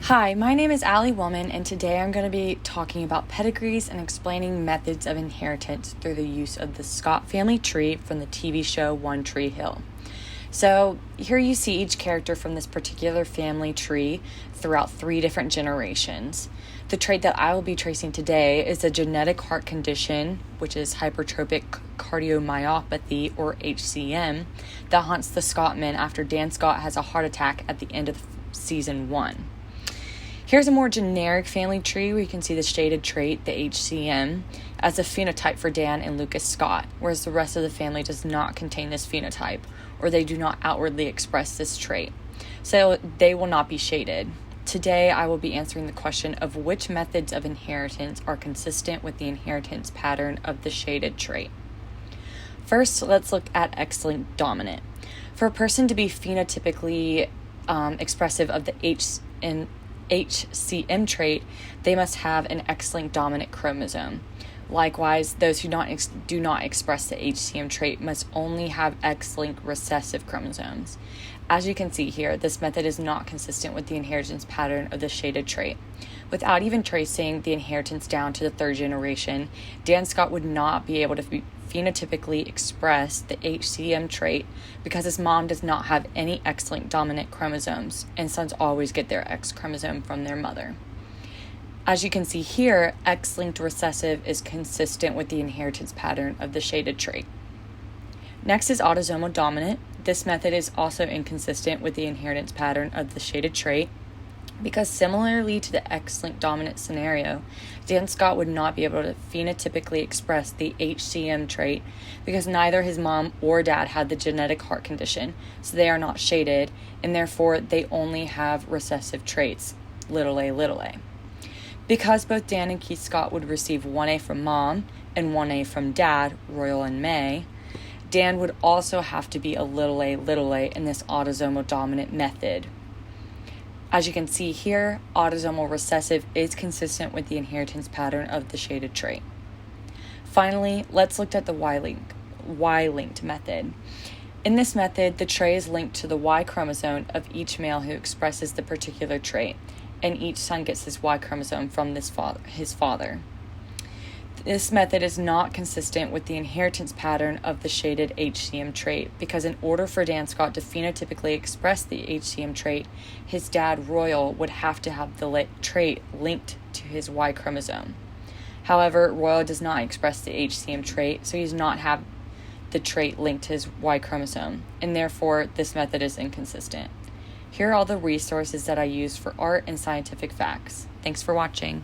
Hi, my name is Allie Woolman, and today I'm going to be talking about pedigrees and explaining methods of inheritance through the use of the Scott family tree from the TV show One Tree Hill. So here you see each character from this particular family tree throughout 3 different generations. The trait that I will be tracing today is a genetic heart condition, which is hypertrophic cardiomyopathy, or HCM, that haunts the Scottmen after Dan Scott has a heart attack at the end of season 1. Here's a more generic family tree where you can see the shaded trait, the HCM, as a phenotype for Dan and Lucas Scott, whereas the rest of the family does not contain this phenotype, or they do not outwardly express this trait. So they will not be shaded. Today, I will be answering the question of which methods of inheritance are consistent with the inheritance pattern of the shaded trait. First, let's look at X-linked dominant. For a person to be phenotypically expressive of the HCM trait, they must have an X-linked dominant chromosome. Likewise, those who do not express the HCM trait must only have X-linked recessive chromosomes. As you can see here, this method is not consistent with the inheritance pattern of the shaded trait. Without even tracing the inheritance down to the 3rd generation, Dan Scott would not be able to phenotypically express the HCM trait because his mom does not have any X-linked dominant chromosomes, and sons always get their X chromosome from their mother. As you can see here, X-linked recessive is consistent with the inheritance pattern of the shaded trait. Next is autosomal dominant. This method is also inconsistent with the inheritance pattern of the shaded trait because similarly to the X-linked dominant scenario, Dan Scott would not be able to phenotypically express the HCM trait because neither his mom or dad had the genetic heart condition, so they are not shaded, and therefore they only have recessive traits, little a. Because both Dan and Keith Scott would receive 1A from mom and 1A from dad, Royal and May, Dan would also have to be a little a in this autosomal dominant method. As you can see here, autosomal recessive is consistent with the inheritance pattern of the shaded trait. Finally, let's look at the Y-linked method. In this method, the trait is linked to the Y chromosome of each male who expresses the particular trait, and each son gets his Y chromosome from his father. This method is not consistent with the inheritance pattern of the shaded HCM trait because in order for Dan Scott to phenotypically express the HCM trait, his dad, Royal, would have to have the trait linked to his Y chromosome. However, Royal does not express the HCM trait, so he does not have the trait linked to his Y chromosome, and therefore this method is inconsistent. Here are all the resources that I use for art and scientific facts. Thanks for watching.